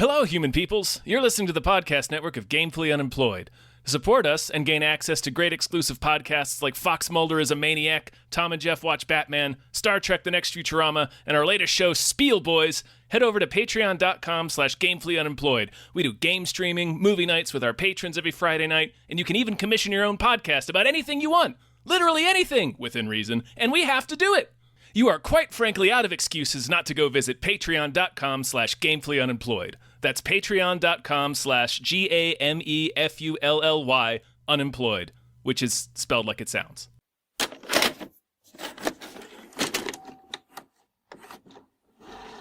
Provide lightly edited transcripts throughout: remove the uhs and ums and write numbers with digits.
Hello, human peoples. You're listening to the podcast network of Gamefully Unemployed. To support us and gain access to great exclusive podcasts like Fox Mulder is a Maniac, Tom and Jeff Watch Batman, Star Trek The Next Futurama, and our latest show, Spiel Boys, head over to patreon.com/gamefullyunemployed. We do game streaming, movie nights with our patrons every Friday night, and you can even commission your own podcast about anything you want. Literally anything, within reason, and we have to do it. You are quite frankly out of excuses not to go visit patreon.com/gamefullyunemployed. That's patreon.com/GAMEFULLY unemployed, which is spelled like it sounds.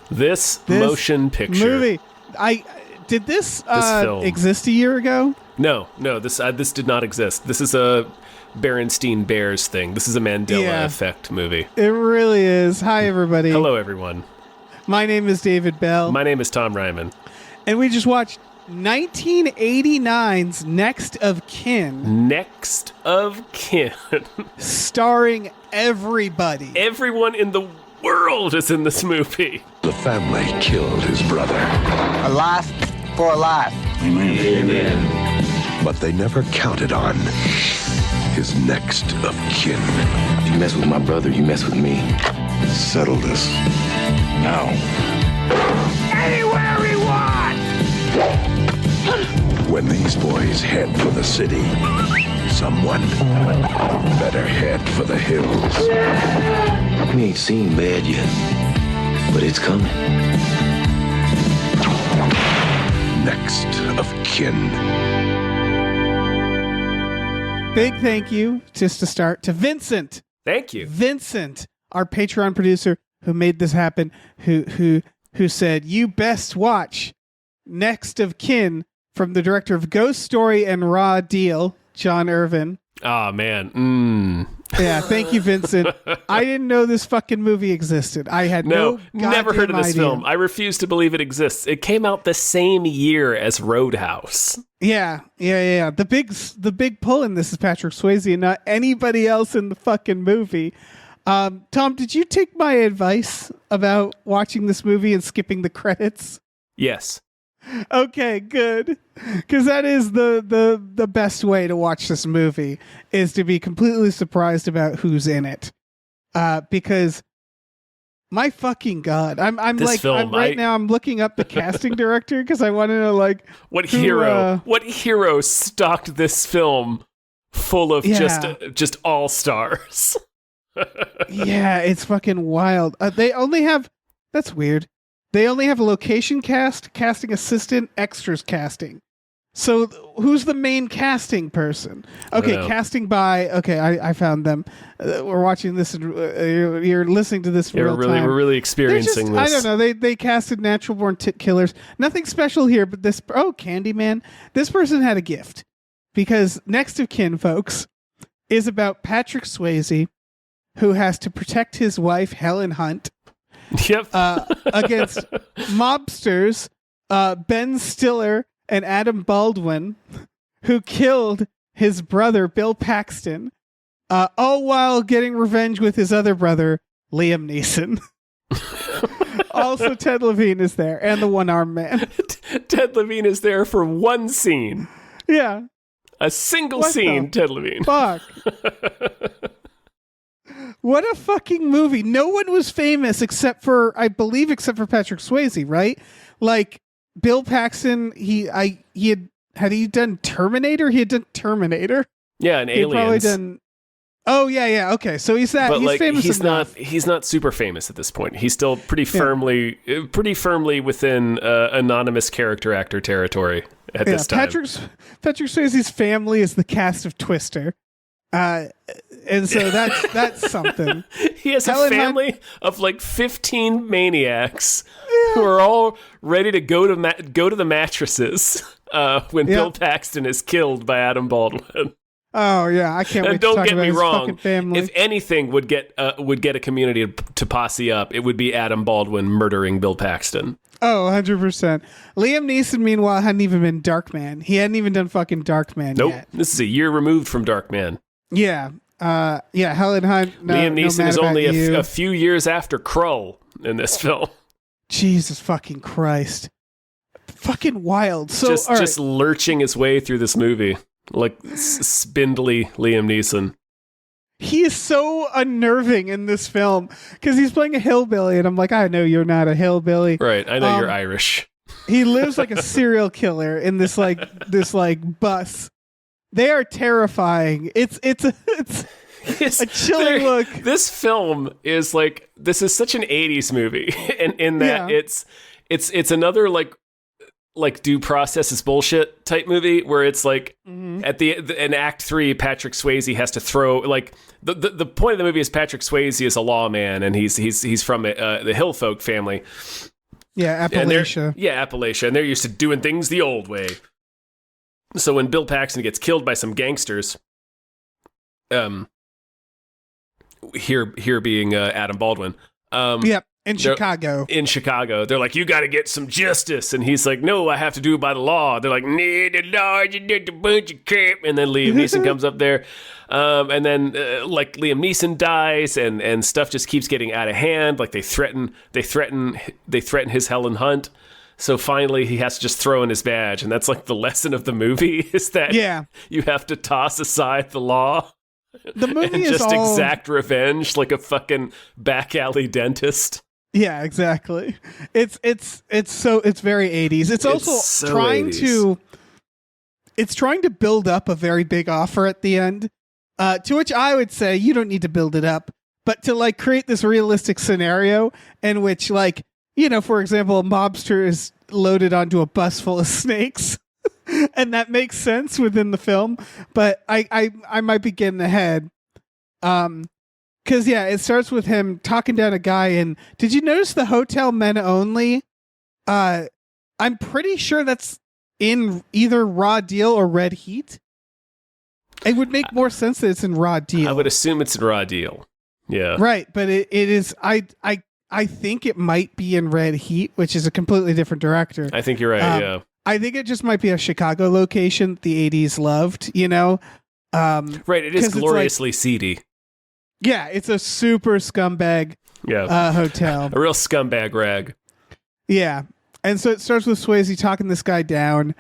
This motion picture movie. Did this film exist a year ago? No, this did not exist. This is a Berenstein Bears thing. This is a Mandela Effect movie. It really is. Hi, everybody. Hello, everyone. My name is David Bell. My name is Tom Ryman. And we just watched 1989's Next of Kin. Next of Kin. Starring everybody. Everyone in the world is in this movie. The family killed his brother. A life for a life. But they never counted on his next of kin. If you mess with my brother, you mess with me. Settle this now. Anywhere we want! When these boys head for the city, someone better head for the hills. We ain't seen bad yet, but it's coming. Next of kin. Big thank you, just to start, to Vincent. Thank you. Vincent, our Patreon producer who made this happen, who said, you best watch Next of Kin from the director of Ghost Story and Raw Deal, John Irvin. Oh, man. Yeah, thank you, Vincent. I didn't know this fucking movie existed. I had no never heard of this idea. film. I refuse to believe it exists. It came out the same year as Roadhouse. Yeah. The big pull in this is Patrick Swayze and not anybody else in the fucking movie. Tom, did you take my advice about watching this movie and skipping the credits? Yes. Okay, good. Because that is the best way to watch this movie, is to be completely surprised about who's in it. Because my fucking God, I'm now I'm looking up the casting director because I want to know what hero stocked this film full of just all stars. Yeah, it's fucking wild. They only have, that's weird. They only have a location cast, casting assistant, extras casting. So who's the main casting person? Okay, casting by, I found them. We're watching this and you're listening to this in real time. We're really experiencing this. I don't know. They casted natural born tit killers. Nothing special here, but Candyman. This person had a gift. Because Next of Kin, folks, is about Patrick Swayze, who has to protect his wife, Helen Hunt, against mobsters Ben Stiller and Adam Baldwin, who killed his brother Bill Paxton, all while getting revenge with his other brother Liam Neeson. Also, Ted Levine is there, and the one-armed man. Ted Levine is there for one scene. Yeah, a single scene. Ted Levine. Fuck. What a fucking movie. No one was famous except for Patrick Swayze, right? Like Bill Paxton, he had done Terminator? He had done Terminator. Yeah, and Aliens. Probably done. Oh yeah. Okay, so he's famous. He's not super famous at this point. He's still pretty firmly within anonymous character actor territory at this time. Patrick Swayze's family is the cast of Twister. And so that's something. He has a family of 15 maniacs who are all ready to go to the mattresses when Bill Paxton is killed by Adam Baldwin. Oh yeah, I can't wait to talk about his fucking family. Don't get me wrong. If anything would get a community to posse up, it would be Adam Baldwin murdering Bill Paxton. Oh, 100%. Liam Neeson, meanwhile, hadn't even been Darkman. He hadn't even done fucking Darkman yet. This is a year removed from Darkman. Yeah. Helen Hunt. Liam Neeson is only a few years after Krull in this film. Jesus fucking Christ. fucking wild. So all right. just lurching his way through this movie like spindly Liam Neeson. He is so unnerving in this film because he's playing a hillbilly, and I'm like, I know you're not a hillbilly. Right, I know you're Irish. He lives like a serial killer in this bus. They are terrifying. It's a chilling look. This film is like, this is such an 80s movie, and in that it's another like Due Process is bullshit type movie where it's like at in Act 3, Patrick Swayze has to throw like the point of the movie is Patrick Swayze is a lawman, and he's from the Hill folk family. Yeah, Appalachia. Appalachia, and they're used to doing things the old way. So when Bill Paxton gets killed by some gangsters, here being Adam Baldwin, yep, in Chicago. In Chicago, they're like, you got to get some justice, and he's like, no, I have to do it by the law. They're like, nah, the law, you did a bunch of crap, and then Liam Neeson comes up there, and then like Liam Neeson dies, and stuff just keeps getting out of hand. Like they threaten his Helen Hunt. So finally, he has to just throw in his badge, and that's like the lesson of the movie is that you have to toss aside the law. The movie and is just all exact revenge like a fucking back alley dentist. Yeah, exactly. It's very 80s. It's also so trying 80s. to build up a very big offer at the end. To which I would say you don't need to build it up, but to like create this realistic scenario in which, like, you know, for example, a mobster is loaded onto a bus full of snakes. And that makes sense within the film, but I might be getting ahead. Because it starts with him talking down a guy. And did you notice the hotel men only? I'm pretty sure that's in either Raw Deal or Red Heat. It would make more sense that it's in Raw Deal. I would assume it's in Raw Deal. Yeah, right. But it is. I think it might be in Red Heat, which is a completely different director. I think you're right. Yeah. I think it just might be a Chicago location the 80s loved, you know? Right, it is gloriously seedy. Yeah, it's a super scumbag hotel. A real scumbag rag. Yeah. And so it starts with Swayze talking this guy down.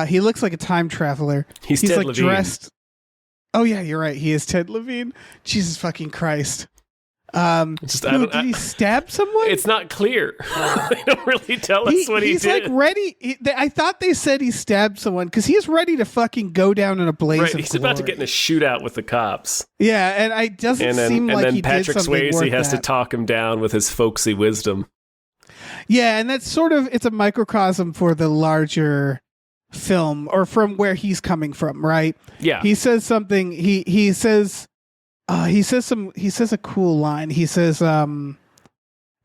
He looks like a time traveler. He's Ted like Levine. Dressed. Oh, yeah, you're right. He is Ted Levine. Jesus fucking Christ. Did he stab someone? It's not clear. They don't really tell us what he did. He's like ready. I thought they said he stabbed someone because he's ready to fucking go down in a blaze of He's glory. about to get in a shootout with the cops. Yeah, and it doesn't seem like he Patrick did something Swayze worth has that. to talk him down with his folksy wisdom. Yeah, and that's sort of, it's a microcosm for the larger film or from where he's coming from, right? Yeah. He says something, he says a cool line. He says,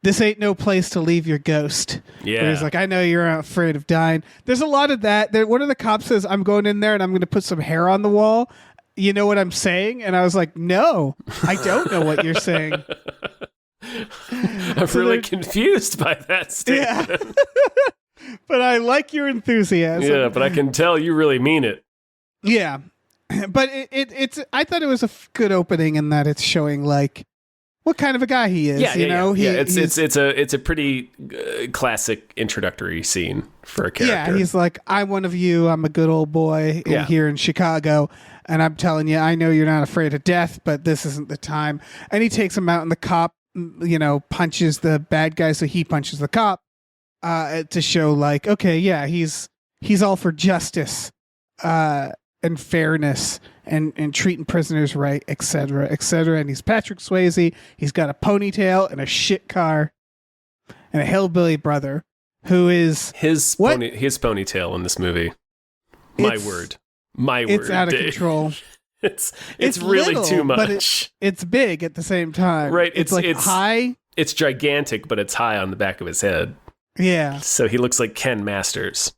this ain't no place to leave your ghost. Yeah. Where he's like, I know you're afraid of dying. There's a lot of that. One of the cops says, I'm going in there and I'm going to put some hair on the wall. You know what I'm saying? And I was like, no, I don't know what you're saying. I'm really confused by that statement. Yeah. But I like your enthusiasm. Yeah, but I can tell you really mean it. Yeah. But it's I thought it was a good opening in that it's showing like what kind of a guy he is. It's a pretty classic introductory scene for a character. Yeah, he's like, I'm one of you. I'm a good old boy here in Chicago, and I'm telling you, I know you're not afraid of death, but this isn't the time. And he takes him out, and the cop, punches the bad guy, so he punches the cop to show like, okay, yeah, he's all for justice. And fairness and treating prisoners right, etc., etc. And he's Patrick Swayze. He's got a ponytail and a shit car and a hillbilly brother who is his ponytail in this movie. My word. It's out of Dave. Control. It's really little, too much. But it's big at the same time. Right. It's high. It's gigantic, but it's high on the back of his head. Yeah. So he looks like Ken Masters.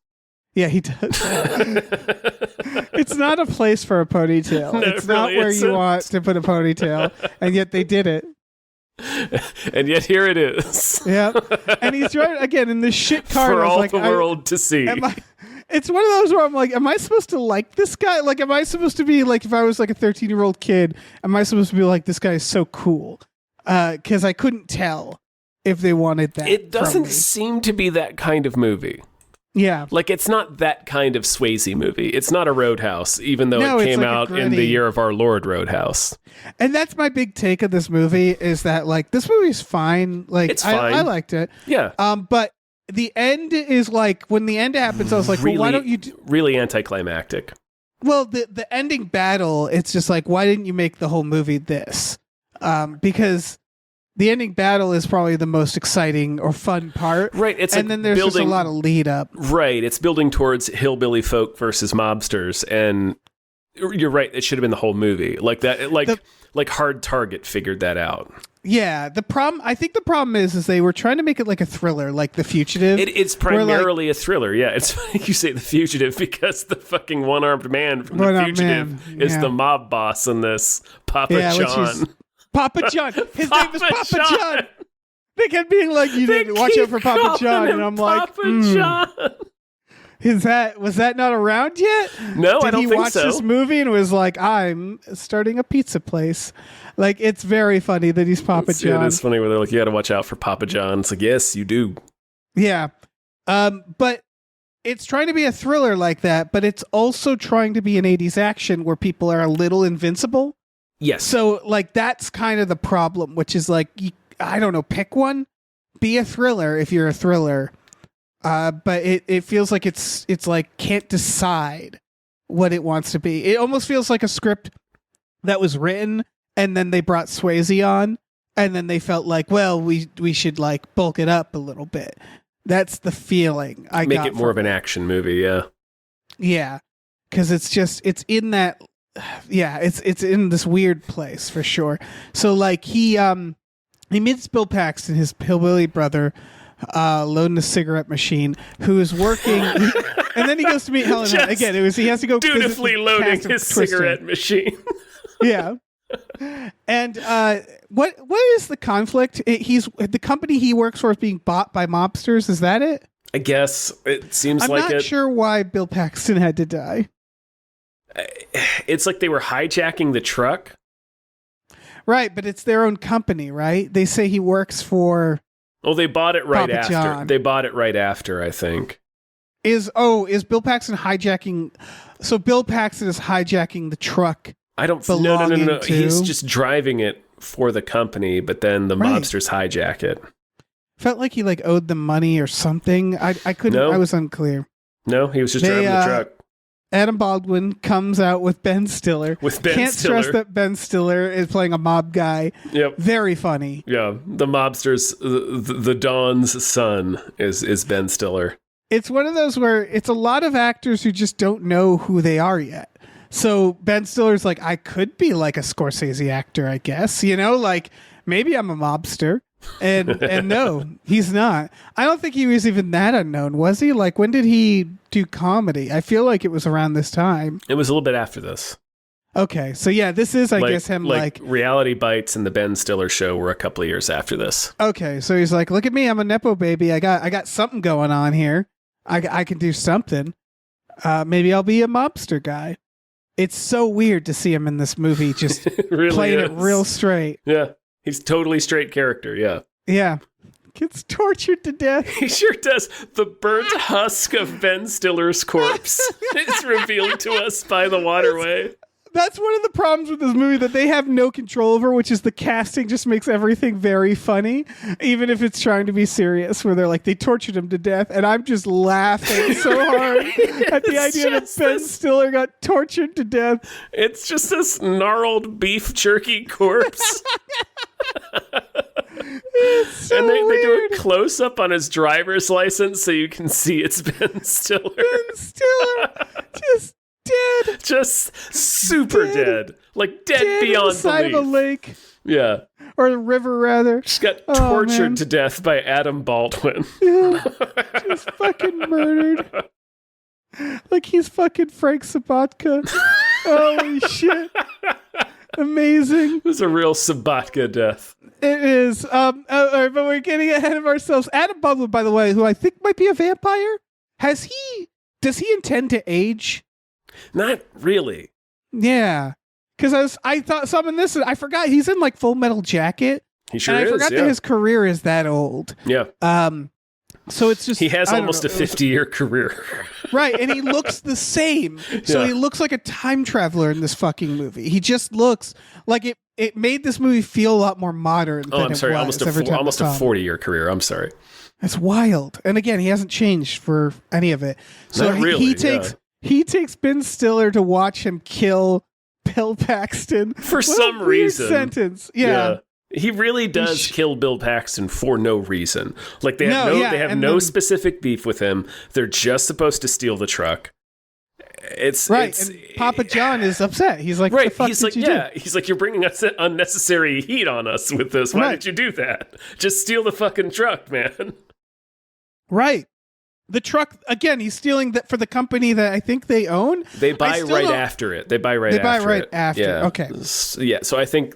Yeah, he does. It's not a place for a ponytail. No, it's not where you want to put a ponytail, and yet they did it. And yet here it is. Yeah, and he's driving again in this shit car. For all the world to see. It's one of those where I'm like, am I supposed to like this guy? Like, am I supposed to be like, if I was like a 13-year-old kid, am I supposed to be like, this guy is so cool? Because I couldn't tell if they wanted that. It doesn't seem to be that kind of movie. Yeah. Like, it's not that kind of Swayze movie. It's not a Roadhouse, even though No, it it's came like a out in the gritty- year of our Lord Roadhouse. And that's my big take of this movie is that like this movie's fine. Like It's fine. I liked it. Yeah. But the end is like when the end happens, I was like, well, why don't you do really anticlimactic. well the ending battle, it's just like, why didn't you make the whole movie this? Because the ending battle is probably the most exciting or fun part. Right. It's And like then there's just a building, lot of lead up. Right. It's building towards hillbilly folk versus mobsters. And you're right. It should have been the whole movie. Like that, like Hard Target figured that out. Yeah, I think the problem is they were trying to make it like a thriller, like The Fugitive. It's where, like, primarily a thriller. Yeah. It's funny you say The Fugitive because the fucking one-armed man from The One-armed Fugitive man, is yeah. the mob boss in this, Papa Yeah, which John. is Papa John. His name is Papa Papa John. John. They kept being like, you They need to watch keep out for Papa calling John, him and I'm like, Papa John. was that not around yet? No, Did I don't he think watch so. this movie and was like, I'm starting a pizza place? Like, it's very funny that he's Papa Yeah, John. it is funny where they're like, you got to watch out for Papa John. It's like, yes, you do. Yeah. But it's trying to be a thriller like that, but it's also trying to be an 80s action where people are a little invincible. Yes. So, like, that's kind of the problem, which is like, I don't know, pick one. Be a thriller if you're a thriller. But it feels like it's like can't decide what it wants to be. It almost feels like a script that was written and then they brought Swayze on and then they felt like, well, we should like bulk it up a little bit. That's the feeling I Make got it more of from an action movie, yeah. Yeah. Cause it's in that, yeah, it's in this weird place for sure. So like he meets Bill Paxton, his hillbilly brother, loading a cigarette machine, who is working, and then he goes to meet Helen Hunt. Again, he has to go visit Dutifully the loading cast of his Twister. cigarette machine. Yeah. And what is the conflict? The company he works for is being bought by mobsters. Is that it? I guess it seems I'm like not it. sure why Bill Paxton had to die. It's like they were hijacking the truck. Right, but it's their own company, right? They say he works for Oh, they bought it right Papa after. John. They bought it right after, I think. Is Bill Paxton hijacking? So Bill Paxton is hijacking the truck. I don't no. Belonging He's to- just driving it for the company, but then the Right. mobsters hijack it. Felt like he like owed them money or something. I couldn't. No. I was unclear. No, he was just They, driving the truck. Adam Baldwin comes out with Ben Stiller. With Ben Can't stress Stiller. that Ben Stiller is playing a mob guy. Yep. Very funny. Yeah, the mobsters, the Don's son is Ben Stiller. It's one of those where it's a lot of actors who just don't know who they are yet. So Ben Stiller's like, I could be like a Scorsese actor, I guess. You know, like maybe I'm a mobster. And no, he's not. I don't think he was even that unknown, was he? Like, when did he do comedy? I feel like it was around this time. It was a little bit after this. Okay, so yeah, this is, I guess, him like, Reality Bites and the Ben Stiller Show were a couple of years after this. okay, so he's like, look at me, I'm a nepo baby. I got something going on here. I can do something. Maybe I'll be a mobster guy. It's so weird to see him in this movie, just It really playing is. it real straight. Yeah, he's totally straight character. Yeah, Yeah, gets tortured to death. he sure does. The burnt husk of Ben Stiller's corpse is revealed to us by the waterway. That's one of the problems with this movie that they have no control over, which is the casting just makes everything very funny, even if it's trying to be serious, where they're like, they tortured him to death, and I'm just laughing so hard at the It's idea that just Ben this- Stiller got tortured to death. It's just this gnarled beef jerky corpse. So And they do weird. a close up on his driver's license so you can see it's Ben Stiller. Ben Stiller just dead. Just super dead. Like dead, Dead on the beyond side of a belief. lake, Yeah. or a river, rather. Just got Oh, tortured man. to death by Adam Baldwin. Just fucking murdered. Like he's fucking Frank Sabatka. Holy shit. Amazing. It was a real Sabatka death. It is. All right, but we're getting ahead of ourselves. Adam Baldwin, by the way, who I think might be a vampire. Does he intend to age? Not really. Yeah. Because I thought some in this, I forgot he's in like Full Metal Jacket. He sure and I is. forgot Yeah. that his career is that old. Yeah. So it's just He has I don't almost know. a 50-year career. Right, and he looks the same. So Yeah. he looks like a time traveler in this fucking movie. He just looks like it made this movie feel a lot more modern than Oh, I'm sorry. it was Almost every time a I saw him. 40-year career. I'm sorry. It's wild. And again, he hasn't changed for any of it. So Not really, he takes Ben Stiller to watch him kill Bill Paxton For What a some weird reason. Sentence. Yeah. He really does kill Bill Paxton for no reason. Like they have and no then- specific beef with him. They're just supposed to steal the truck. It's Right. It's, and Papa John is upset. He's like, right. the fuck He's did like, you do? He's like, you're bringing us unnecessary heat on us with this. Why Right. did you do that? Just steal the fucking truck, man. Right. The truck again. He's stealing that for the company that I think they own. They buy still right don't- after it. They buy right They buy after right it. after. Yeah. Okay. Yeah. So I think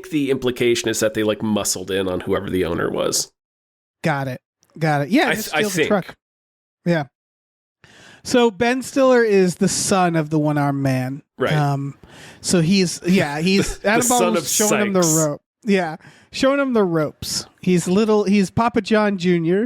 the implication is that they like muscled in on whoever the owner was. Got it. Yeah, I just steal the think. truck. Yeah. So Ben Stiller is the son of the one-armed man. Right. So he's Adam son Baldwin's of showing him the Sykes. rope. Yeah. Showing him the ropes. He's Papa John Jr.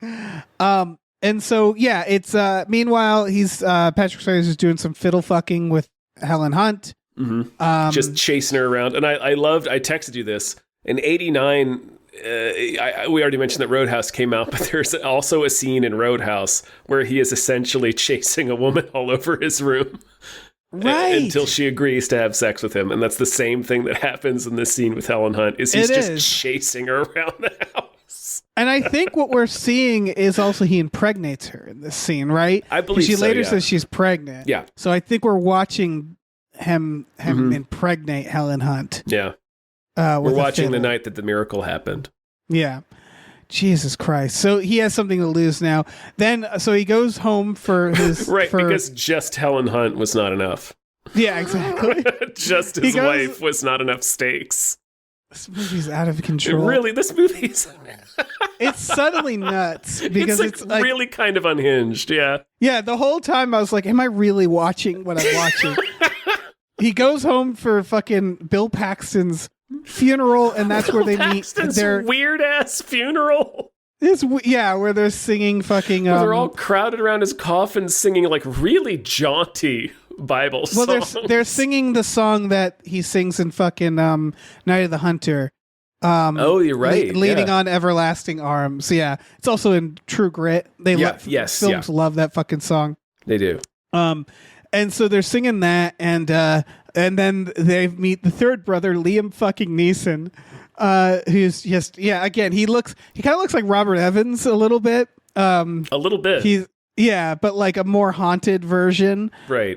And so yeah, it's meanwhile he's Patrick Swayze is doing some fiddle fucking with Helen Hunt. Mm-hmm. Just chasing her around. And I texted you this. In 89, we already mentioned that Roadhouse came out, but there's also a scene in Roadhouse where he is essentially chasing a woman all over his room. Right. Until she agrees to have sex with him. And that's the same thing that happens in this scene with Helen Hunt, is he's just chasing her around the house. And I think what we're seeing is also he impregnates her in this scene, right? I believe she so, later yeah. says she's pregnant. Yeah. So I think we're watching him impregnate Helen Hunt. Yeah. We're We're watching the night that the miracle happened. Yeah. Jesus Christ. So he has something to lose now. Then, so he goes home for his Right, for- because just Helen Hunt was not enough. yeah, exactly. Just his wife was not enough stakes. This movie's out of control. Really, this movie's It's suddenly nuts because it's like really kind of unhinged. Yeah. Yeah, the whole time I was like, am I really watching what I'm watching? He goes home for fucking Bill Paxton's funeral, and that's where they meet their weird ass funeral. where they're singing fucking. Where they're all crowded around his coffin, singing like really jaunty Bible songs. Well, they're singing the song that he sings in fucking Night of the Hunter. Oh, you're right. Leaning on everlasting arms. Yeah, it's also in True Grit. Films love that fucking song. They do. And so they're singing that, and then they meet the third brother, Liam fucking Neeson, who's just again he kind of looks like Robert Evans a little bit. A little bit. But like a more haunted version, right?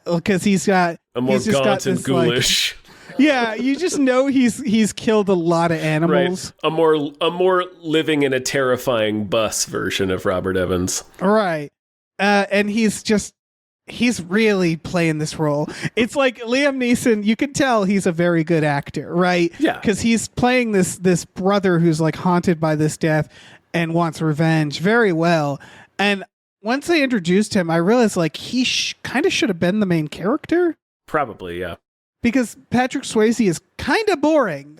Because he's got a more gaunt and this, ghoulish. You just know he's killed a lot of animals. Right. A more living in a terrifying bus version of Robert Evans. Right. And he's really playing this role. It's like Liam Neeson, you can tell he's a very good actor, right? Yeah. Because he's playing this brother who's like haunted by this death and wants revenge very well. And once they introduced him, I realized like he kind of should have been the main character. Probably, yeah. Because Patrick Swayze is kind of boring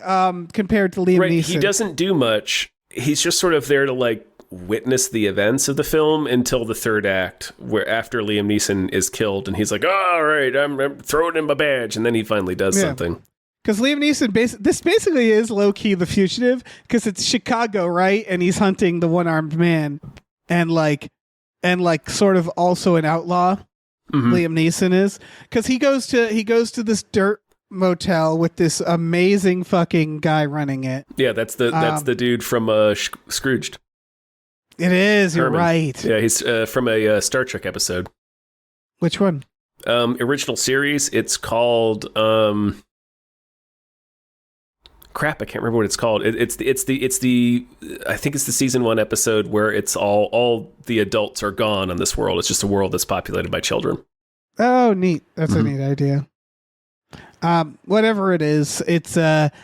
compared to Liam Neeson. He doesn't do much. He's just sort of there to like witness the events of the film until the third act, where after Liam Neeson is killed and he's like, all right, I'm throwing in my badge, and then he finally does something. Because Liam Neeson, this basically is low-key The Fugitive, because it's Chicago, right? And he's hunting the one-armed man, and like sort of also an outlaw. Mm-hmm. Liam Neeson is, because he goes to this dirt motel with this amazing fucking guy running it. Yeah, that's the dude from Scrooged. It is. Herman. You're right. Yeah, he's from a Star Trek episode. Which one? Original series. It's called crap. I can't remember what it's called. It's the I think it's the season 1 episode where it's all the adults are gone on this world. It's just a world that's populated by children. Oh, neat. That's a neat idea. Whatever it is, it's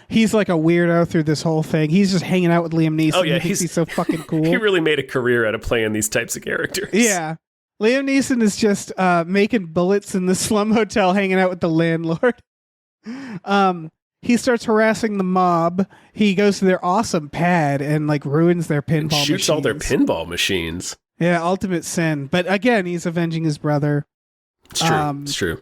he's like a weirdo through this whole thing. He's just hanging out with Liam Neeson. Oh yeah, he's so fucking cool. He really made a career out of playing these types of characters. Yeah. Liam Neeson is just making bullets in the slum hotel, hanging out with the landlord. he starts harassing the mob. He goes to their awesome pad and like ruins their pinball machines. Shoots all their pinball machines. Yeah, ultimate sin. But again, he's avenging his brother. It's true. It's true.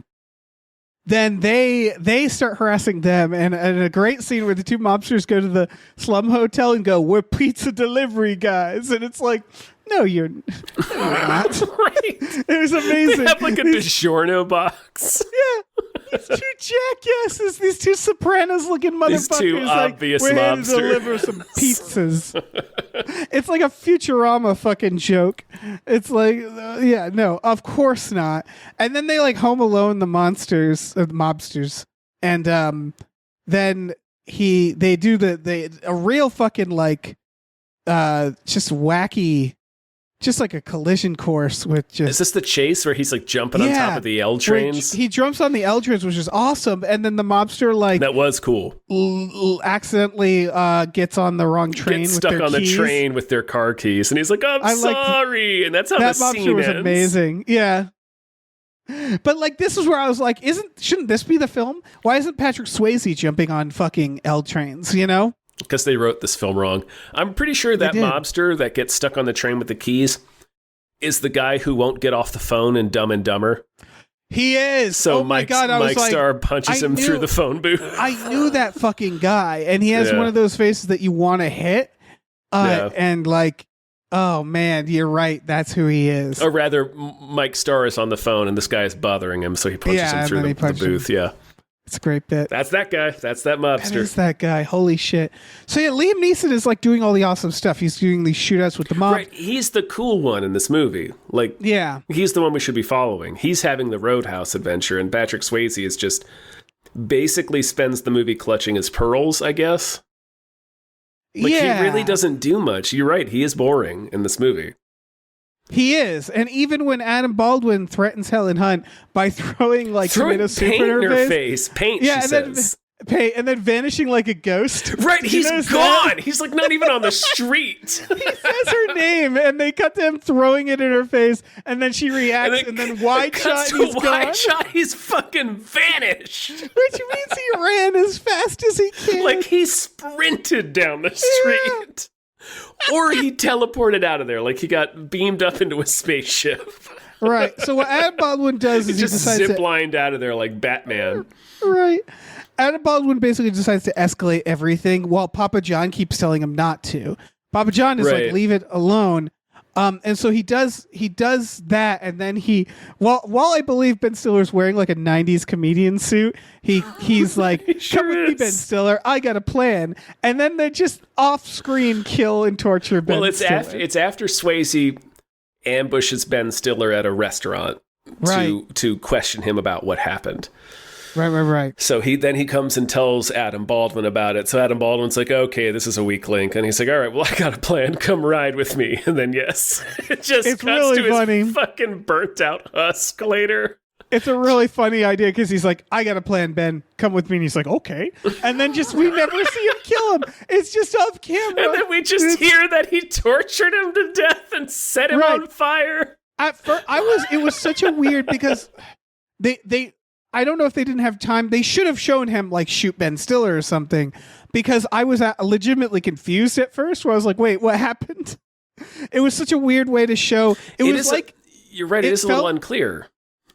Then they start harassing them, and a great scene where the two mobsters go to the slum hotel and go, "We're pizza delivery guys," and it's like, no, you're not. Right. It was amazing. They have like a DiGiorno box. Yeah, these two jackasses, these two Sopranos-looking motherfuckers. These two like, obvious we're here to mobsters. deliver some pizzas. It's like a Futurama fucking joke. It's like, yeah, no, of course not. And then they like Home Alone the mobsters, and then they do a real fucking like just wacky. Just like a collision course with just... Is this the chase where he's like jumping on top of the L trains? He jumps on the L trains, which is awesome. And then the mobster like... That was cool. Accidentally gets on the wrong train Gets with stuck their on keys. the train with their car keys. And he's like, I'm sorry. And that's how that the scene mobster was ends. amazing. Yeah. But like this is where I was like, shouldn't this be the film? Why isn't Patrick Swayze jumping on fucking L trains, you know? Because they wrote this film wrong. I'm pretty sure that mobster that gets stuck on the train with the keys is the guy who won't get off the phone in Dumb and Dumber. He is. So oh my Mike, God, I was Mike like, Starr punches him through the phone booth. I knew that fucking guy, and he has one of those faces that you want to hit. And like, oh man, you're right. That's who he is. Or rather, Mike Starr is on the phone, and this guy is bothering him, so he punches him through the booth. Yeah. It's a great bit. That's that guy. That's that mobster. That is that guy. Holy shit. So yeah, Liam Neeson is like doing all the awesome stuff. He's doing these shootouts with the mob. Right. He's the cool one in this movie. Like, yeah, he's the one we should be following. He's having the Roadhouse adventure, and Patrick Swayze is just basically spends the movie clutching his pearls, I guess. Like, he really doesn't do much. You're right. He is boring in this movie. He is, and even when Adam Baldwin threatens Helen Hunt by throwing like tomato soup in her face, paint, yeah, she says. And then vanishing like a ghost. Right, he's gone. He's like not even on the street. He says her name, and they cut to him throwing it in her face, and then she reacts, and then wide shot, he's gone. Shot, he's fucking vanished. Which means he ran as fast as he can. Like he sprinted down the street. Or he teleported out of there, like he got beamed up into a spaceship. Right. So what Adam Baldwin does is he just decides ziplined out of there like Batman. Right. Adam Baldwin basically decides to escalate everything while Papa John keeps telling him not to. Papa John is like, leave it alone. And so he does that, and then while I believe Ben Stiller's wearing like a 90s comedian suit, he's like, come with me, Ben Stiller, I got a plan. And then they just off-screen kill and torture Ben Stiller. It's after Swayze ambushes Ben Stiller at a restaurant to question him about what happened. Right. So he comes and tells Adam Baldwin about it. So Adam Baldwin's like, okay, this is a weak link. And he's like, all right, well, I got a plan. Come ride with me. And then, yes, it's cuts really to funny. His fucking burnt out husk later. It's a really funny idea because he's like, I got a plan, Ben. Come with me. And he's like, okay. And then we never see him kill him. It's just off camera. And then we just hear that he tortured him to death and set him on fire. At first, it was such a weird because they I don't know if they didn't have time. They should have shown him like shoot Ben Stiller or something, because I was legitimately confused at first where I was like, wait, what happened? It was such a weird way to show. You're right. It is a little unclear.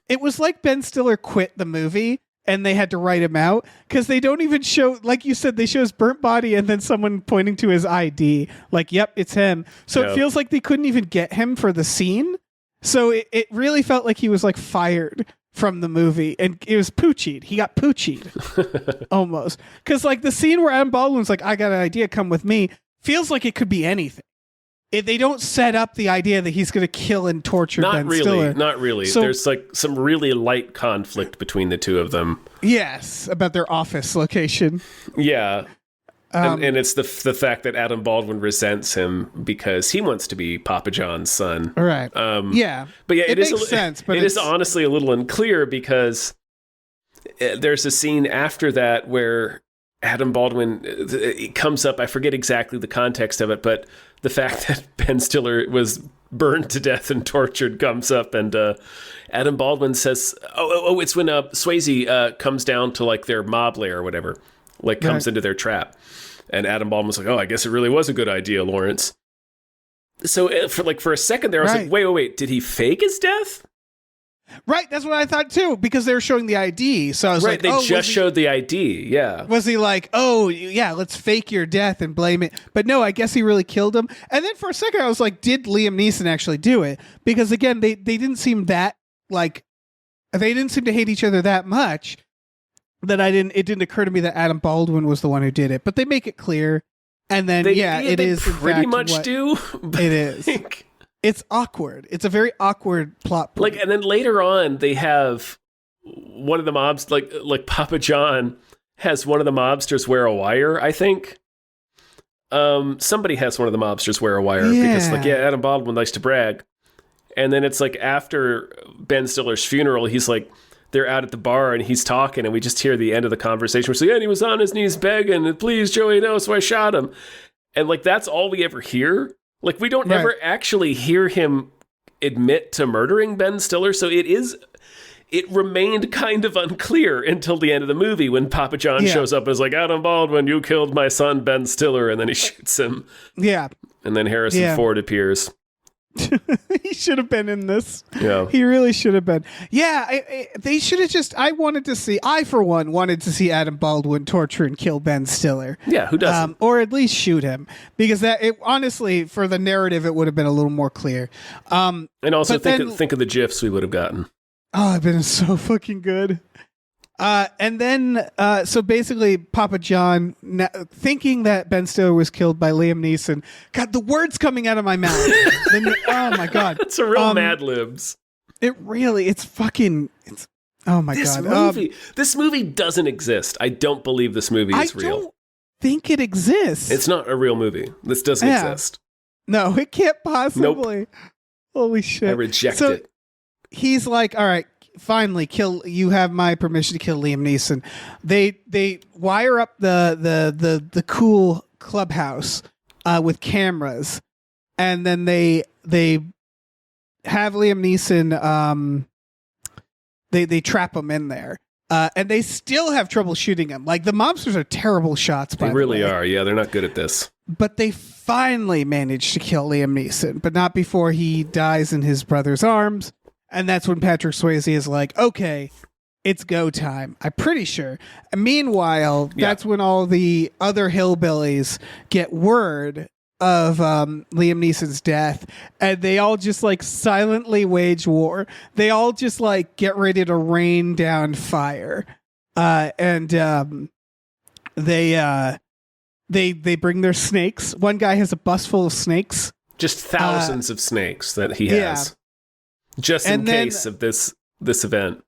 It was like Ben Stiller quit the movie and they had to write him out, because they don't even show, like you said, they show his burnt body and then someone pointing to his ID. Like, yep, it's him. So it feels like they couldn't even get him for the scene. So it really felt like he was like fired from the movie, and it was poochied. He got poochied almost, because like the scene where Adam Baldwin's like, I got an idea, come with me, feels like it could be anything. They don't set up the idea that he's going to kill and torture Ben Stiller. Not really. So, there's like some really light conflict between the two of them. Yes, about their office location. Yeah. And it's the fact that Adam Baldwin resents him because he wants to be Papa John's son. Right. Yeah. But yeah, it makes sense. But it is honestly a little unclear, because there's a scene after that where Adam Baldwin, it comes up, I forget exactly the context of it, but the fact that Ben Stiller was burned to death and tortured comes up, and Adam Baldwin says, it's when Swayze comes down to like their mob lair or whatever. like comes into their trap. And Adam Baldwin's like, oh, I guess it really was a good idea, Lawrence. So for a second there, I was like, wait, did he fake his death? Right, that's what I thought too, because they were showing the ID. So I was like, they just showed the ID, yeah. Was he like, oh, yeah, let's fake your death and blame it? But no, I guess he really killed him. And then for a second I was like, did Liam Neeson actually do it? Because again, they didn't seem that, like, they didn't seem to hate each other that much that it didn't occur to me that Adam Baldwin was the one who did it. But they make it clear. And then, they is pretty much do. It is. It's awkward. It's a very awkward plot point. Like, and then later on, they have one of the mobs, like Papa John has one of the mobsters wear a wire, I think. Somebody has one of the mobsters wear a wire because, like, Adam Baldwin likes to brag. And then it's like after Ben Stiller's funeral, he's like, they're out at the bar and he's talking, and we just hear the end of the conversation. We're like, and he was on his knees begging, please, Joey, no, so I shot him. And like, that's all we ever hear. Like, we don't ever actually hear him admit to murdering Ben Stiller. So it remained kind of unclear until the end of the movie when Papa John shows up and is like, Adam Baldwin, you killed my son, Ben Stiller. And then he shoots him. Yeah. And then Harrison Ford appears. He should have been in this. Yeah. He really should have been. Yeah, they should have just, I for one wanted to see Adam Baldwin torture and kill Ben Stiller. Yeah, who doesn't? Or at least shoot him. Because honestly, for the narrative, it would have been a little more clear. And also think of the GIFs we would have gotten. Oh, it's been so fucking good. And then, so basically, Papa John, thinking that Ben Stiller was killed by Liam Neeson, God, the words coming out of my mouth. Oh my God. It's a real Mad Libs. Oh my God. This movie doesn't exist. I don't believe this movie is real. I don't think it exists. It's not a real movie. This doesn't exist. No, it can't possibly. Nope. Holy shit. I reject it. He's like, all right, finally, you have my permission to kill Liam Neeson. They wire up the cool clubhouse with cameras, and then they have Liam Neeson they trap him in there. And they still have trouble shooting him. Like, the mobsters are terrible shots, by the way. They really are. Yeah, they're not good at this. But they finally managed to kill Liam Neeson, but not before he dies in his brother's arms. And that's when Patrick Swayze is like, okay, it's go time. I'm pretty sure. And meanwhile, that's when all the other hillbillies get word of Liam Neeson's death, and they all just like silently wage war. They all just like get ready to rain down fire. And they bring their snakes. One guy has a bus full of snakes. Just thousands of snakes that he has. Yeah. Just in case of this event.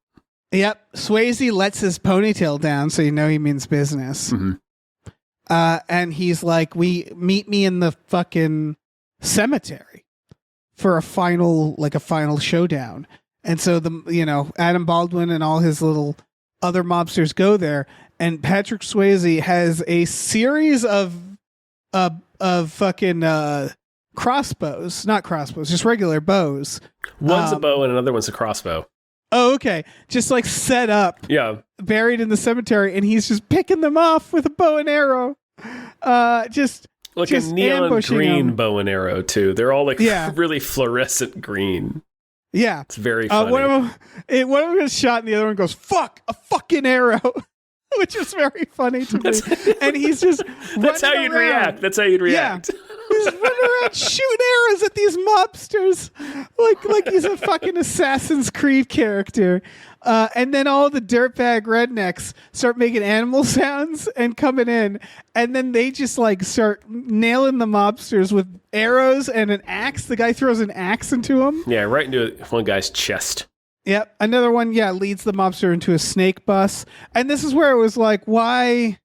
Yep. Swayze lets his ponytail down, so you know he means business. Mm-hmm. And he's like, meet me in the fucking cemetery for a final showdown. And so Adam Baldwin and all his little other mobsters go there, and Patrick Swayze has a series of fucking crossbows, not crossbows, just regular bows. One's a bow and another one's a crossbow. Oh, okay. Just like set up. Yeah. Buried in the cemetery, and he's just picking them off with a bow and arrow. Just a neon green bow and arrow too. They're all like really fluorescent green. Yeah. It's very funny. One of them gets shot and the other one goes, fuck, a fucking arrow. Which is very funny to me. And he's just That's how you'd react. That's how you'd react. Yeah. He's running around shooting arrows at these mobsters like he's a fucking Assassin's Creed character. And then all the dirtbag rednecks start making animal sounds and coming in. And then they just like start nailing the mobsters with arrows and an axe. The guy throws an axe into him. Yeah, right into one guy's chest. Yep. Another one, leads the mobster into a snake bus. And this is where it was like, why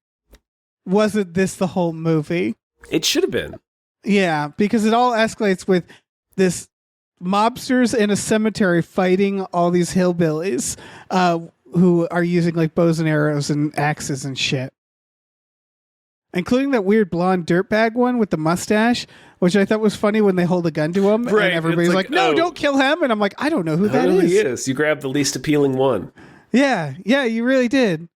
wasn't this the whole movie? It should have been. Yeah, because it all escalates with this mobsters in a cemetery fighting all these hillbillies who are using like bows and arrows and axes and shit. Including that weird blonde dirtbag one with the mustache, which I thought was funny when they hold a gun to him. Right. And everybody's like, no, don't kill him. And I'm like, I don't know who that is. He is. You grabbed the least appealing one. Yeah, you really did.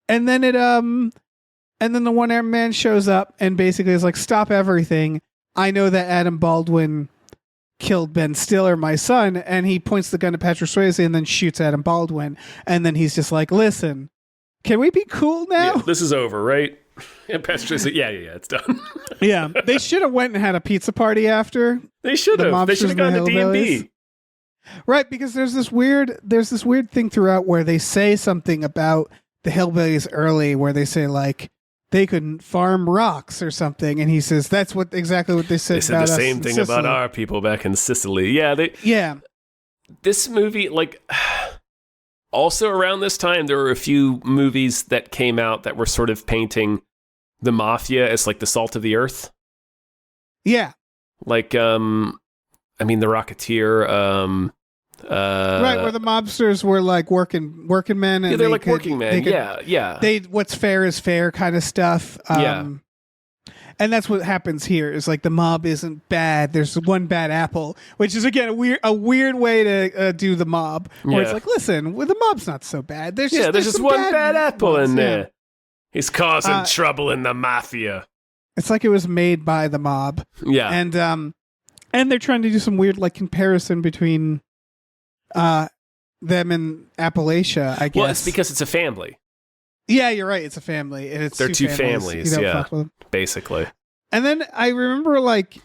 And then and then the one-armed man shows up and basically is like, stop everything. I know that Adam Baldwin killed Ben Stiller, my son, and he points the gun at Patrick Swayze and then shoots Adam Baldwin. And then he's just like, listen, can we be cool now? Yeah, this is over, right? And Patrick Swayze like, yeah, it's done. Yeah, they should have went and had a pizza party after. They should have. They should have gone to D&B. Right, because there's this weird thing throughout where they say something about the hillbillies early, where they say like they couldn't farm rocks or something, and he says that's exactly what they said. They said about the us same in thing Sicily. about our people back in Sicily. Yeah, Yeah. This movie, like, also around this time, there were a few movies that came out that were sort of painting the mafia as like the salt of the earth. Yeah. Like, I mean, The Rocketeer. Right, where the mobsters were like working men, and yeah, they're like working men. Yeah. They what's fair is fair kind of stuff. And that's what happens here. Is like the mob isn't bad. There's one bad apple, which is again a weird way to do the mob. Where it's like, listen, well, the mob's not so bad. There's just some one bad apple in there. Yeah. He's causing trouble in the mafia. It's like it was made by the mob. Yeah, and they're trying to do some weird like comparison between them and Appalachia, I guess. Well, it's because it's a family. Yeah, you're right. It's a family. And it's They're two families, You don't yeah. fuck with them. Basically. And then I remember, like,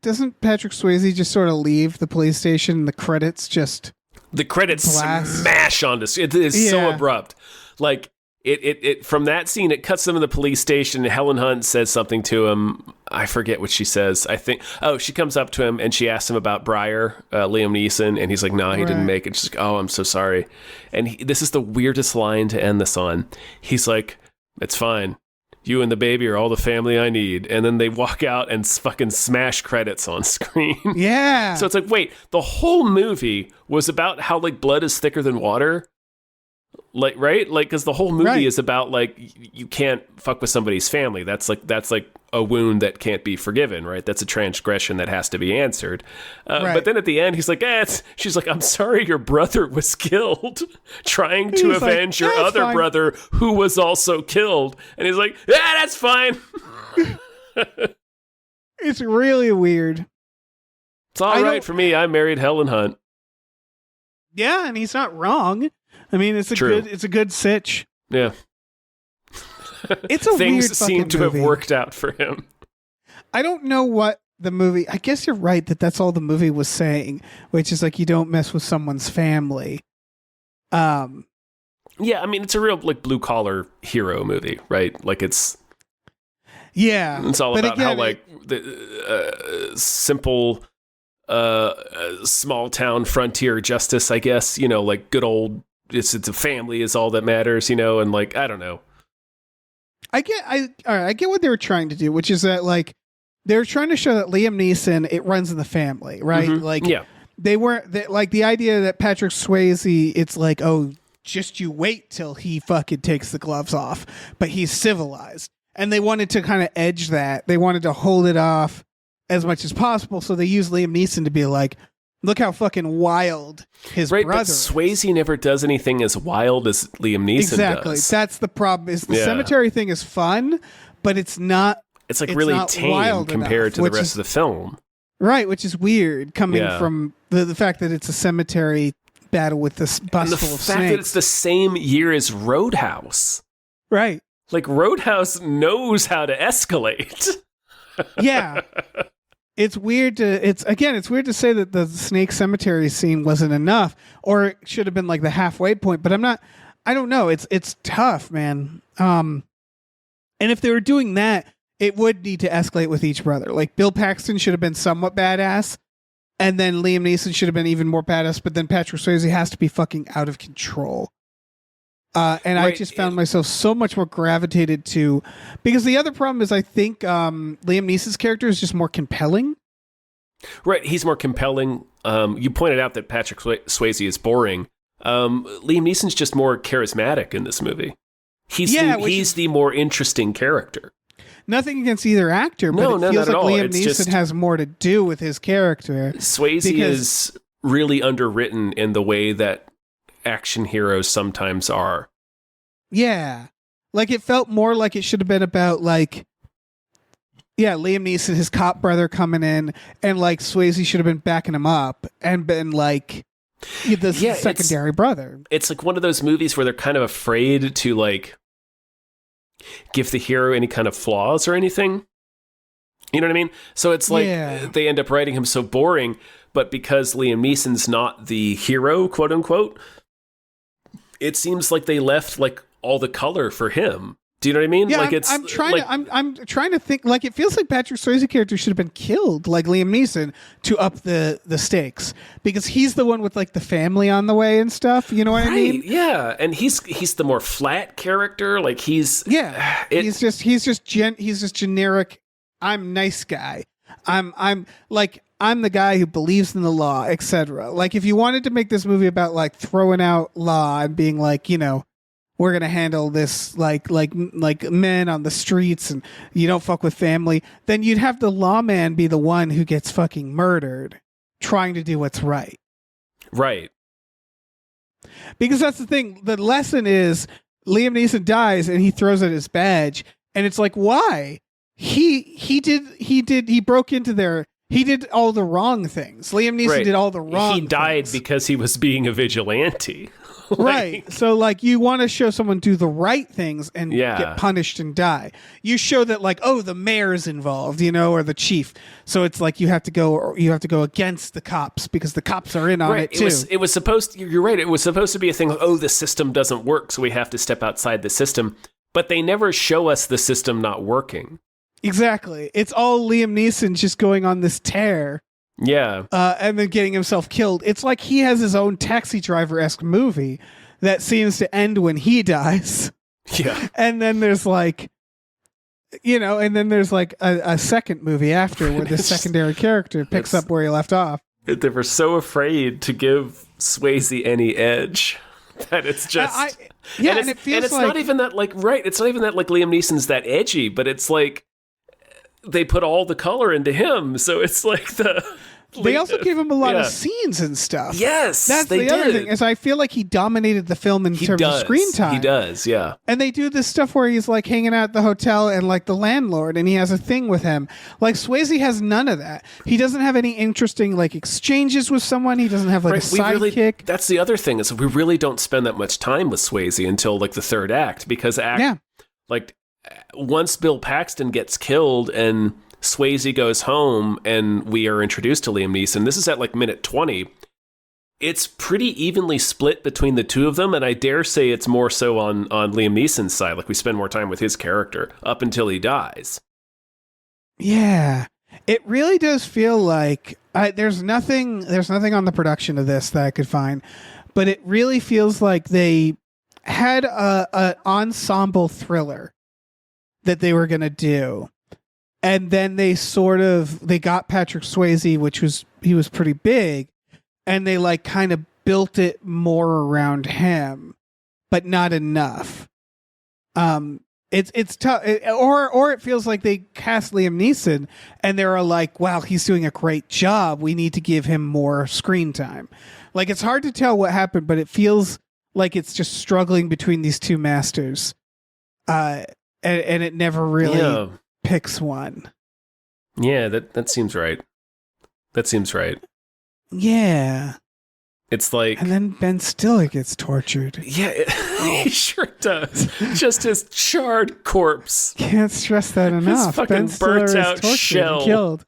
doesn't Patrick Swayze just sort of leave the police station and the credits just... The credits blast? smash onto... It is so Yeah. abrupt. Like, it from that scene, it cuts them in the police station, and Helen Hunt says something to him. I forget what she says. I think... Oh, she comes up to him, and she asks him about Briar, Liam Neeson, and he's like, no, he didn't make it. She's like, oh, I'm so sorry. And this is the weirdest line to end this on. He's like, it's fine. You and the baby are all the family I need. And then they walk out and fucking smash credits on screen. Yeah. So it's like, wait, the whole movie was about how like blood is thicker than water. Like, right? Like, because the whole movie is about like you can't fuck with somebody's family. That's like a wound that can't be forgiven, right? That's a transgression that has to be answered. But then at the end, he's like, she's like, I'm sorry your brother was killed trying to He's like, avenge your "That's other fine." brother who was also killed. And he's like, that's fine. It's really weird. It's all right for me. I married Helen Hunt. Yeah, and he's not wrong. I mean, it's a good sitch. Yeah. It's a Things weird seem fucking to have movie. worked out for him. I don't know what the movie... I guess you're right that's all the movie was saying, which is like you don't mess with someone's family. Yeah, I mean, it's a real like blue collar hero movie, right? Like it's all but about again, how like the simple small town frontier justice, I guess, you know, like good old it's a family is all that matters, you know, and like I don't know. I get what they were trying to do, which is that like they're trying to show that Liam Neeson, it runs in the family, right? Mhm. Like Yeah. they weren't like the idea that Patrick Swayze, it's like, oh, just you wait till he fucking takes the gloves off, but he's civilized. And they wanted to kind of edge that. They wanted to hold it off as much as possible. So they used Liam Neeson to be like, look how fucking wild his Right, brother but is. Swayze never does anything as wild as Liam Neeson Exactly. does. That's the problem. Is the Yeah. cemetery thing is fun, but it's not It's like it's really not tame wild compared enough, to the which rest is- of the film. right, which is weird coming Yeah. from the fact that it's a cemetery battle with this bus And the full of fact that it's snakes. the same year as Roadhouse. Right. Like Roadhouse knows how to escalate. Yeah. It's weird to say that the snake cemetery scene wasn't enough, or it should have been like the halfway point, but I don't know. It's tough, man. And if they were doing that, it would need to escalate with each brother. Like Bill Paxton should have been somewhat badass, and then Liam Neeson should have been even more badass, but then Patrick Swayze has to be fucking out of control. And I Right, just found myself so much more gravitated to, because the other problem is I think Liam Neeson's character is just more compelling. Right, he's more compelling. You pointed out that Patrick Swayze is boring. Liam Neeson's just more charismatic in this movie. He's the more interesting character. Nothing against either actor, but No, it not feels at like all. Liam It's Neeson just- has more to do with his character. Swayze Because- is really underwritten in the way that action heroes sometimes are. Yeah. Like, it felt more like it should have been about, like, yeah, Liam Neeson, his cop brother coming in, and, like, Swayze should have been backing him up and been, like, the secondary brother. It's like one of those movies where they're kind of afraid to, like, give the hero any kind of flaws or anything. You know what I mean? So it's like they end up writing him so boring, but because Liam Neeson's not the hero, quote unquote, it seems like they left like all the color for him. Do you know what I mean? Yeah, like I'm trying to think. Like, it feels like Patrick Swayze character should have been killed, like Liam Neeson, to up the stakes, because he's the one with like the family on the way and stuff. You know what I mean? Yeah, and he's the more flat character. Like he's just generic. I'm nice guy. I'm the guy who believes in the law, etc. Like, if you wanted to make this movie about like throwing out law and being like, you know, we're gonna handle this like men on the streets and you don't fuck with family, then you'd have the lawman be the one who gets fucking murdered trying to do what's right. Right. Because that's the thing. The lesson is Liam Neeson dies and he throws out his badge, and it's like, why? He broke into their. He did all the wrong things. Liam Neeson did all the wrong things. He died because he was being a vigilante. Right. So, like, you want to show someone do the right things and get punished and die. You show that, like, oh, the mayor's involved, you know, or the chief. So it's like you have to go against the cops because the cops are in on it too. It was supposed. You're right. It was supposed to be a thing. Like, oh, the system doesn't work, so we have to step outside the system. But they never show us the system not working. Exactly. It's all Liam Neeson just going on this tear. Yeah. And then getting himself killed. It's like he has his own Taxi Driver-esque movie that seems to end when he dies. Yeah. And then there's like, you know, a second movie after where the secondary character picks up where he left off. They were so afraid to give Swayze any edge that it's just... and it feels it's like... not even that, like, right, it's not even that, like, Liam Neeson's that edgy, but it's like they put all the color into him, so it's like the... They also gave him a lot of scenes and stuff. Yes, that's the other thing. Is I feel like he dominated the film in terms of screen time. He does, yeah. And they do this stuff where he's like hanging out at the hotel and like the landlord, and he has a thing with him. Like, Swayze has none of that. He doesn't have any interesting like exchanges with someone. He doesn't have like a sidekick. That's the other thing, is we really don't spend that much time with Swayze until like the third act, because like once Bill Paxton gets killed and Swayze goes home and we are introduced to Liam Neeson, this is at like minute 20. It's pretty evenly split between the two of them, and I dare say it's more so on Liam Neeson's side. Like, we spend more time with his character up until he dies. Yeah, it really does feel like there's nothing on the production of this that I could find, but it really feels like they had an ensemble thriller that they were going to do. And then they got Patrick Swayze, he was pretty big, and they like kind of built it more around him, but not enough. It's tough, or it feels like they cast Liam Neeson and they're like, wow, he's doing a great job. We need to give him more screen time. Like, it's hard to tell what happened, but it feels like it's just struggling between these two masters, and it never really picks one. Yeah, that seems right. That seems right. Yeah. It's like... And then Ben Stiller gets tortured. Yeah, he sure does. Just his charred corpse. Can't stress that enough. His fucking Ben Stiller burnt out is shell. And killed.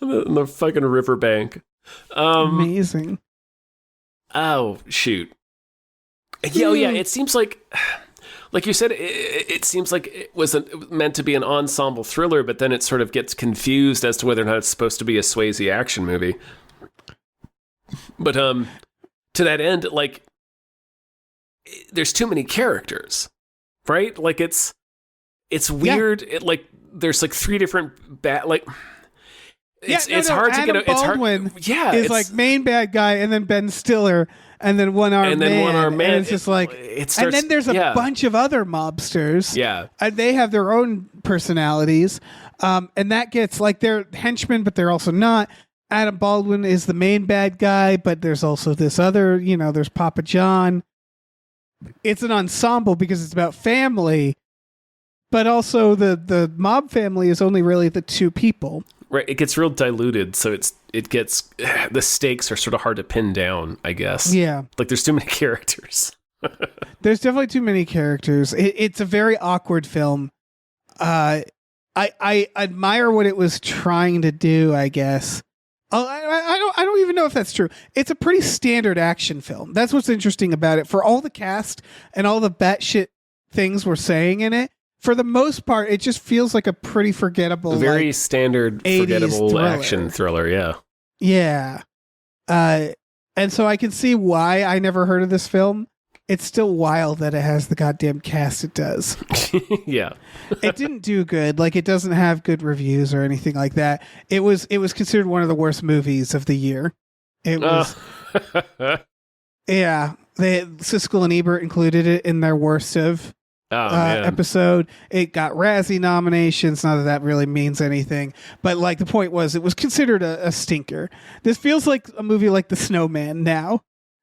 On the fucking riverbank. Amazing. Oh, shoot. Yeah, it seems like you said, it seems like it was meant to be an ensemble thriller, but then it sort of gets confused as to whether or not it's supposed to be a Swayze action movie. But to that end, like, there's too many characters, right? Like, it's weird. Yeah. There's like three different it's hard to get. Baldwin it's hard. Yeah, is like main bad guy, and then Ben Stiller, and then one armed man. And it's just like, and then there's a bunch of other mobsters. Yeah, and they have their own personalities, and that gets like they're henchmen, but they're also not. Adam Baldwin is the main bad guy, but there's also this other, there's Papa John. It's an ensemble because it's about family, but also the mob family is only really the two people. Right, it gets real diluted, so it gets the stakes are sort of hard to pin down, I guess. Yeah, like there's too many characters. There's definitely too many characters. It's a very awkward film. I admire what it was trying to do, I guess. I don't even know if that's true. It's a pretty standard action film. That's what's interesting about it. For all the cast and all the batshit things we're saying in it, for the most part, it just feels like a pretty forgettable, very standard, forgettable thriller. action thriller. Yeah, yeah. And so I can see why I never heard of this film. It's still wild that it has the goddamn cast it does. Yeah. It didn't do good. Like, it doesn't have good reviews or anything like that. It was considered one of the worst movies of the year. It was. Yeah. Siskel and Ebert included it in their worst of episode. It got Razzie nominations. Not that that really means anything, but like the point was, it was considered a stinker. This feels like a movie like The Snowman now,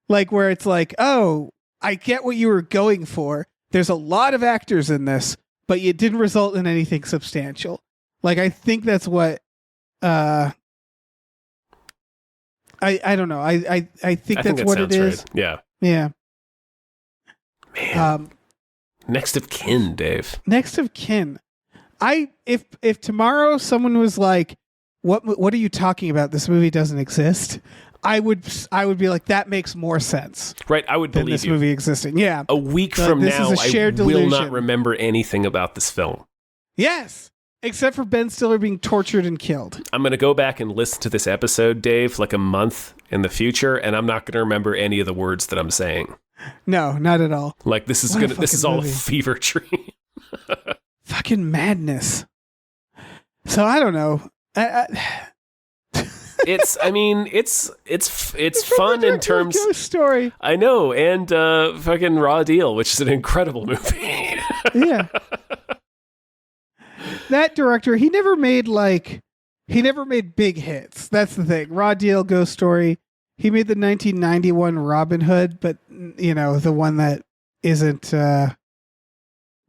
like where it's like, oh, I get what you were going for. There's a lot of actors in this, but it didn't result in anything substantial. Like, I think that's what I don't know. I think that's what it is. Right. Yeah. Yeah. Man. Next of kin, Dave. Next of kin. If tomorrow someone was like, what are you talking about? This movie doesn't exist. I would be like, that makes more sense. Right, I would than believe this you. Movie existing. Yeah. A week from now, I will delusion. not remember anything about this film. Yes, except for Ben Stiller being tortured and killed. I'm going to go back and listen to this episode, Dave, like a month in the future, and I'm not going to remember any of the words that I'm saying. No, not at all. Like, this is all a fever dream. Fucking madness. So I don't know. It's fun in terms. Ghost Story. I know, and fucking Raw Deal, which is an incredible movie. Yeah. That director, he never made big hits. That's the thing. Raw Deal, Ghost Story. He made the 1991 Robin Hood, but the one that isn't the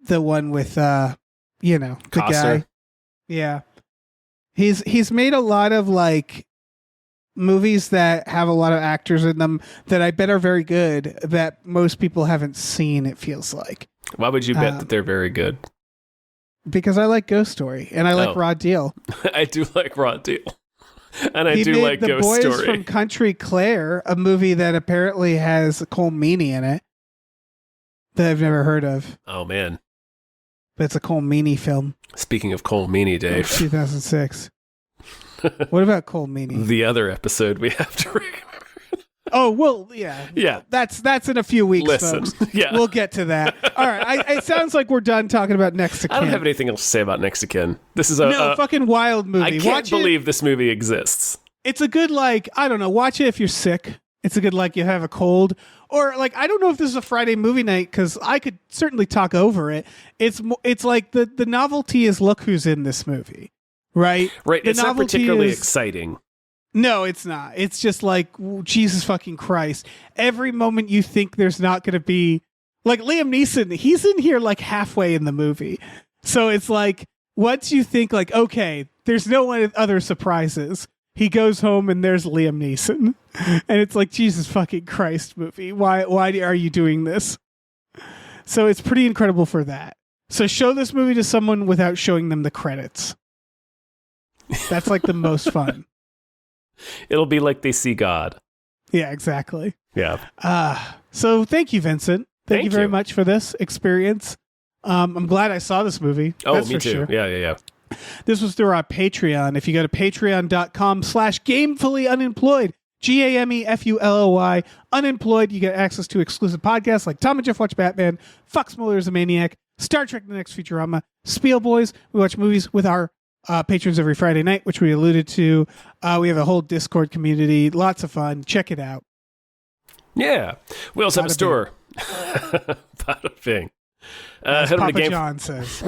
one with the Costner. guy. Yeah. He's made a lot of like movies that have a lot of actors in them that I bet are very good that most people haven't seen, it feels like. Why would you bet that they're very good? Because I like Ghost Story and I like Raw Deal. I do like Raw Deal. And I do like Ghost Story. The Boys from Country Claire, a movie that apparently has Cole Meany in it that I've never heard of. Oh, man. But it's a Cole Meany film. Speaking of Cole Meany, Dave. 2006. What about Cole Meany? The other episode we have to remember. Oh, well, yeah. Yeah. That's in a few weeks, Listen, folks. yeah. We'll get to that. All right. It sounds like we're done talking about Next to Kin. I don't have anything else to say about Next to Kin. This is fucking wild movie. I can't believe this movie exists. It's a good, I don't know, watch it if you're sick. It's a good, you have a cold. Or, I don't know if this is a Friday movie night, because I could certainly talk over it. It's like the novelty is look who's in this movie. Right? Right. It's not particularly exciting. No, it's not. It's just like, Jesus fucking Christ. Every moment you think there's not going to be... Like, Liam Neeson, he's in here, halfway in the movie. So it's like, once you think, okay, there's no other surprises, he goes home and there's Liam Neeson. And it's like, Jesus fucking Christ movie. Why are you doing this? So it's pretty incredible for that. So show this movie to someone without showing them the credits. That's the most fun. It'll be like they see God. Yeah, exactly. Yeah. So thank you, Vincent. Thank you very you. much for this experience. I'm glad I saw this movie. Oh, That's me for too. Sure. Yeah. This was through our Patreon. If you go to patreon.com/gamefullyunemployed, GAMEFULLY, unemployed, you get access to exclusive podcasts like Tom and Jeff Watch Batman, Fox Mulder is a Maniac, Star Trek The Next Futurama, Spiel Boys. We watch movies with our patrons every Friday night, which we alluded to. We have a whole Discord community. Lots of fun. Check it out. Yeah. We also have a store. Bada bing. As Head on Papa to John says.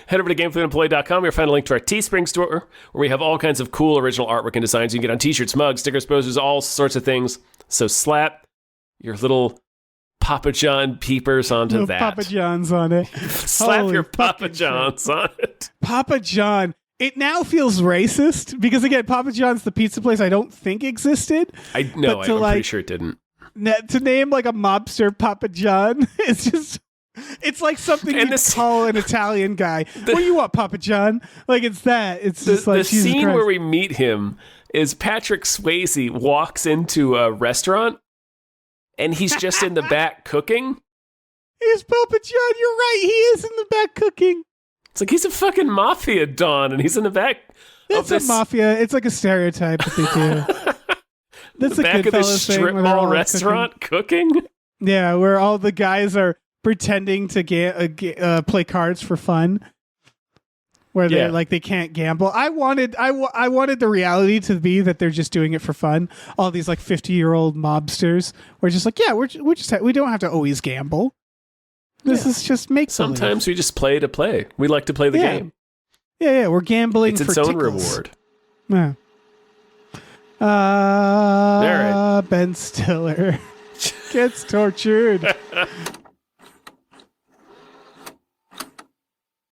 Head over to GameFluentEmployee.com. You'll find a link to our Teespring store, where we have all kinds of cool original artwork and designs you can get on t-shirts, mugs, stickers, posters, all sorts of things. So slap your little Papa John peepers onto Little that. Papa John's on it. Slap Holy your Papa fucking John's on it. Papa John. It now feels racist because again, Papa John's, the pizza place I don't think existed. I'm But to, pretty sure it didn't. To name like a mobster Papa John, it's like something And you this- call an Italian guy. What do you want, Papa John? Like it's that. It's just like The Jesus scene Christ. where we meet him is Patrick Swayze walks into a restaurant and he's just in the back cooking. Here's Papa John. You're right. He is in the back cooking. It's like he's a fucking mafia don and he's in the back That's of this a mafia. It's like a stereotype that they do. That's the a back of this Goodfellas thing strip where they're all mall cooking. restaurant cooking. Yeah, where all the guys are pretending to play cards for fun. Where Yeah. they're like they can't gamble. I wanted the reality to be that they're just doing it for fun. All these like 50-year-old mobsters were just like, yeah, we don't have to always gamble. This is just make Sometimes we just play to play. We like to play the Yeah. game. Yeah, we're gambling It's for its own tickles. reward. Yeah. right. Ben Stiller gets tortured.